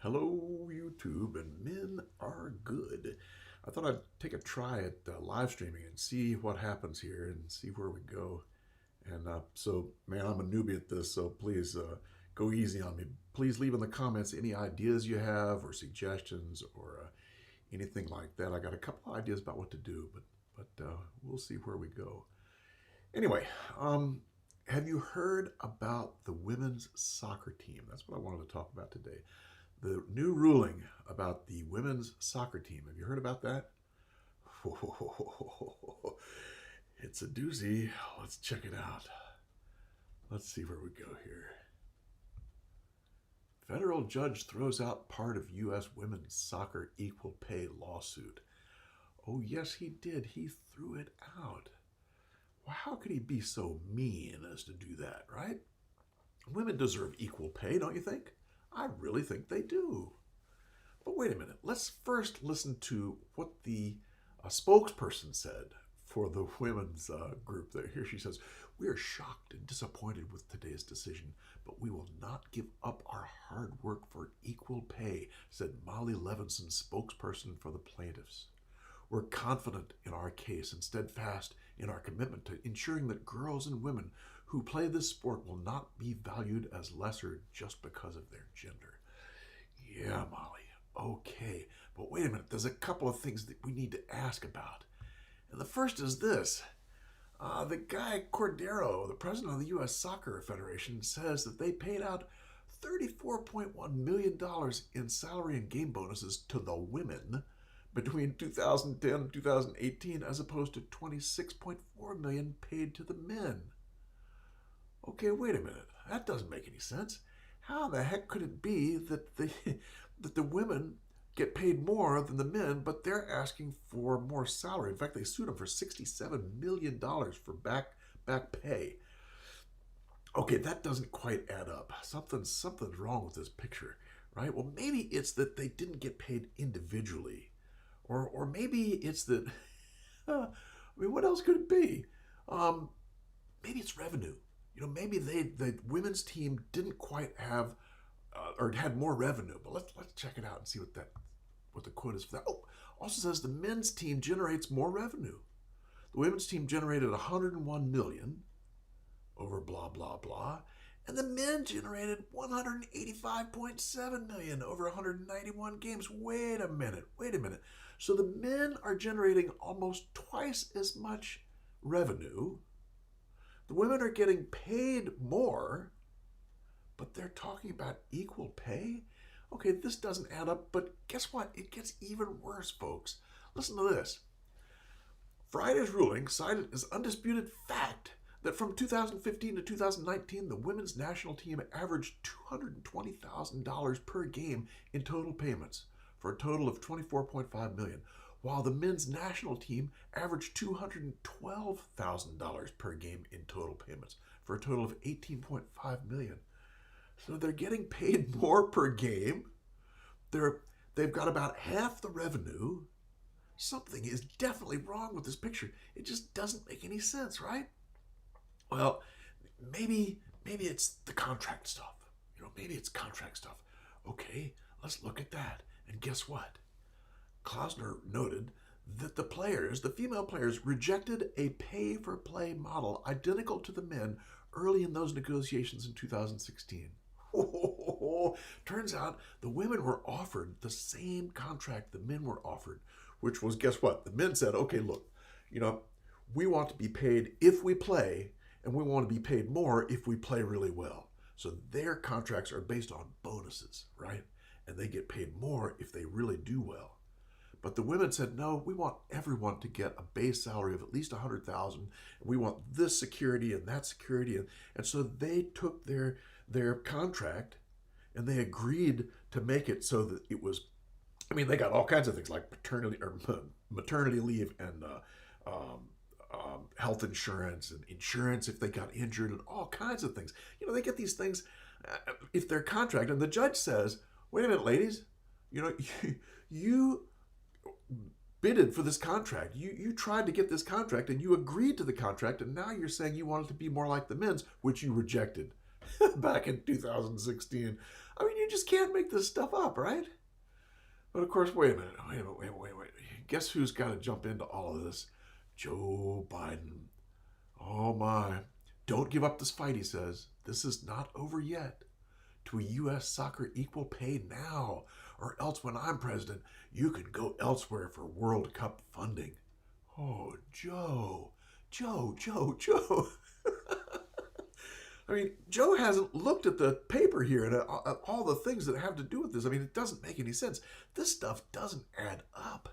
Hello, YouTube, and men are good. I thought I'd take a try at live streaming and see what happens here and see where we go. Man, I'm a newbie at this, so please go easy on me. Please leave in the comments any ideas you have or suggestions or anything like that. I got a couple of ideas about what to do, but we'll see where we go. Anyway, have you heard about the women's soccer team? That's what I wanted to talk about today. The new ruling about the women's soccer team. Have you heard about that? It's a doozy. Let's check it out. Let's see where we go here. Federal judge throws out part of U.S. women's soccer equal pay lawsuit. Oh, yes, he did. He threw it out. Well, how could he be so mean as to do that, right? Women deserve equal pay, don't you think? I really think they do. But wait a minute. Let's first listen to what the spokesperson said for the women's group there. Here she says, "We are shocked and disappointed with today's decision, but we will not give up our hard work for equal pay," said Molly Levinson, spokesperson for the plaintiffs. "We're confident in our case and steadfast in our commitment to ensuring that girls and women who play this sport will not be valued as lesser just because of their gender." Yeah, Molly. Okay. But wait a minute. There's a couple of things that we need to ask about. And the first is this. The guy Cordero, the president of the U.S. Soccer Federation, says that they paid out $34.1 million in salary and game bonuses to the women between 2010 and 2018, as opposed to $26.4 million paid to the men. Okay, wait a minute. That doesn't make any sense. How the heck could it be that the women get paid more than the men, but they're asking for more salary? In fact, they sued them for $67 million for back pay. Okay, that doesn't quite add up. Something's wrong with this picture, right? Well, maybe it's that they didn't get paid individually. Or maybe it's that, what else could it be? Maybe it's revenue. Maybe the women's team didn't quite have, or had more revenue. But let's check it out and see what the quote is for that. Oh, also says the men's team generates more revenue. The women's team generated $101 million over blah blah blah, and the men generated $185.7 million over 191 games. Wait a minute. So the men are generating almost twice as much revenue. The women are getting paid more, but they're talking about equal pay? Okay, this doesn't add up, but guess what? It gets even worse, folks. Listen to this. Friday's ruling cited as undisputed fact that from 2015 to 2019, the women's national team averaged $220,000 per game in total payments, for a total of $24.5 million. While the men's national team averaged $212,000 per game in total payments, for a total of $18.5 million. So they're getting paid more per game. They've got about half the revenue. Something is definitely wrong with this picture. It just doesn't make any sense, right? Well, maybe it's the contract stuff. Maybe it's contract stuff. Okay, let's look at that. And guess what? Klausner noted that the female players, rejected a pay-for-play model identical to the men early in those negotiations in 2016. Turns out the women were offered the same contract the men were offered, which was, guess what? The men said, okay, look, we want to be paid if we play, and we want to be paid more if we play really well. So their contracts are based on bonuses, right? And they get paid more if they really do well. But the women said, no, we want everyone to get a base salary of at least $100,000. We want this security and that security. And so they took their contract and they agreed to make it so that it was, they got all kinds of things like maternity leave and health insurance and insurance if they got injured and all kinds of things. They get these things if they're contract. And the judge says, wait a minute, ladies, you bidded for this contract. You tried to get this contract and you agreed to the contract, and now you're saying you want it to be more like the men's, which you rejected. back in 2016. I mean, you just can't make this stuff up, right? But of course, wait a minute. Guess who's got to jump into all of this? Joe Biden. Oh my. Don't give up this fight, he says. This is not over yet. To a U.S. soccer equal pay now, or else when I'm president, you can go elsewhere for World Cup funding. Oh, Joe. I mean, Joe hasn't looked at the paper here and at all the things that have to do with this. I mean, it doesn't make any sense. This stuff doesn't add up.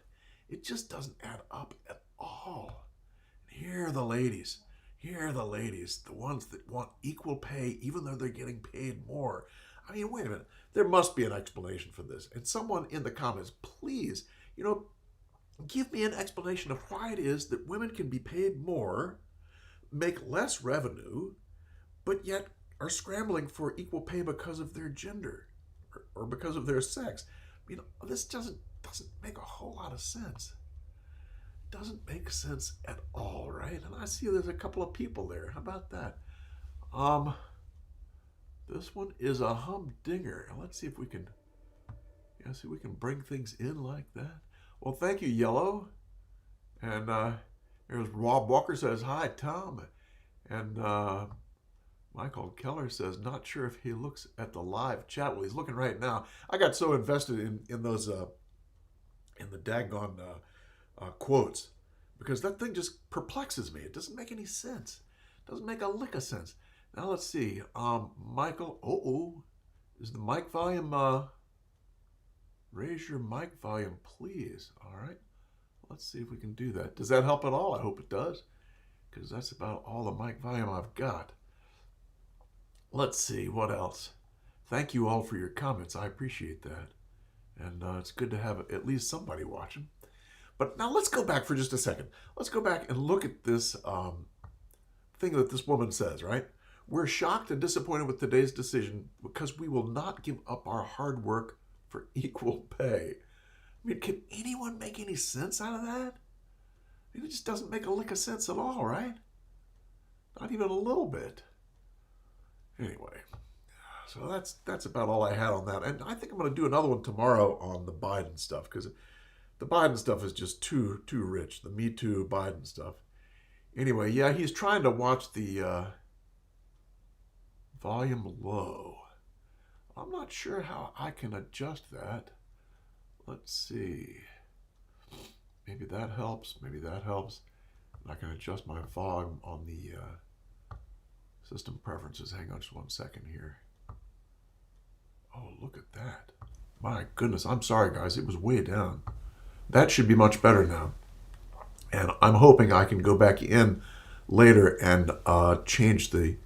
It just doesn't add up at all. Here are the ladies. The ones that want equal pay even though they're getting paid more. I mean, wait a minute. There must be an explanation for this. And someone in the comments, please, give me an explanation of why it is that women can be paid more, make less revenue, but yet are scrambling for equal pay because of their gender or because of their sex. This doesn't make a whole lot of sense. It doesn't make sense at all, right? And I see there's a couple of people there. How about that? This one is a humdinger. Let's see if we can bring things in like that. Well, thank you, Yellow. And here's Rob Walker says, hi, Tom. And Michael Keller says, not sure if he looks at the live chat. Well, he's looking right now. I got so invested in those, in the daggone quotes, because that thing just perplexes me. It doesn't make any sense. It doesn't make a lick of sense. Now, let's see. Michael, is the mic volume, raise your mic volume, please. All right. Let's see if we can do that. Does that help at all? I hope it does, because that's about all the mic volume I've got. Let's see, what else? Thank you all for your comments. I appreciate that. And it's good to have at least somebody watching. But now let's go back for just a second. Let's go back and look at this thing that this woman says, right? We're shocked and disappointed with today's decision because we will not give up our hard work for equal pay. I mean, can anyone make any sense out of that? I mean, it just doesn't make a lick of sense at all, right? Not even a little bit. Anyway, so that's about all I had on that. And I think I'm going to do another one tomorrow on the Biden stuff, because the Biden stuff is just too rich. The Me Too Biden stuff. Anyway, yeah, he's trying to watch the volume low. I'm not sure how I can adjust that. Let's see. Maybe that helps. And I can adjust my volume on the system preferences. Hang on just 1 second here. Oh, look at that. My goodness. I'm sorry, guys. It was way down. That should be much better now. And I'm hoping I can go back in later and change the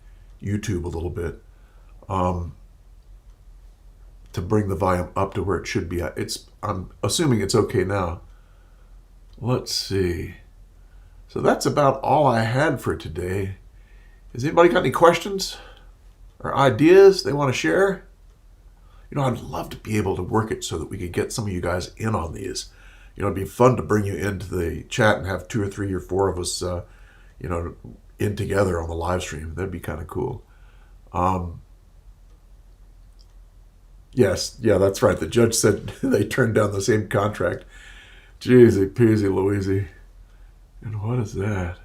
YouTube a little bit to bring the volume up to where it should be at. I'm assuming it's okay now. Let's see. So that's about all I had for today. Has anybody got any questions or ideas they want to share? I'd love to be able to work it so that we could get some of you guys in on these. It'd be fun to bring you into the chat and have 2 or 3 or 4 of us, in together on the live stream. That'd be kind of cool. Yes, yeah, that's right. The judge said they turned down the same contract. Jeezy peasy Louisey. And what is that?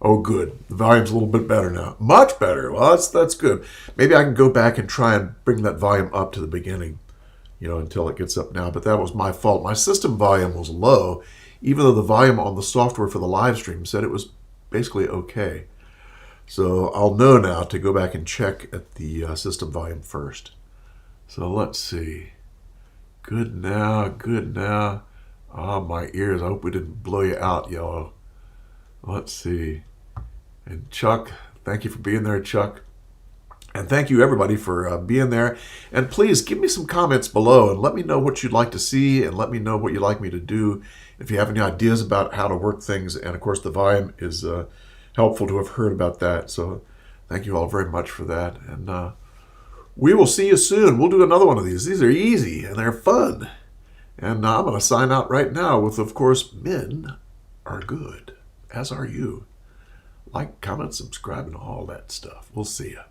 Oh, good. The volume's a little bit better now. Much better. Well, that's good. Maybe I can go back and try and bring that volume up to the beginning, until it gets up now. But that was my fault. My system volume was low, even though the volume on the software for the live stream said it was basically okay. So I'll know now to go back and check at the system volume first. So let's see. Good now. Oh, my ears. I hope we didn't blow you out, Yellow. Let's see. And Chuck, thank you for being there, Chuck. And thank you, everybody, for being there. And please give me some comments below and let me know what you'd like to see and let me know what you'd like me to do. If you have any ideas about how to work things. And, of course, the volume is helpful to have heard about that. So thank you all very much for that. And we will see you soon. We'll do another one of these. These are easy and they're fun. And I'm going to sign out right now with, of course, men are good, as are you. Like, comment, subscribe, and all that stuff. We'll see you.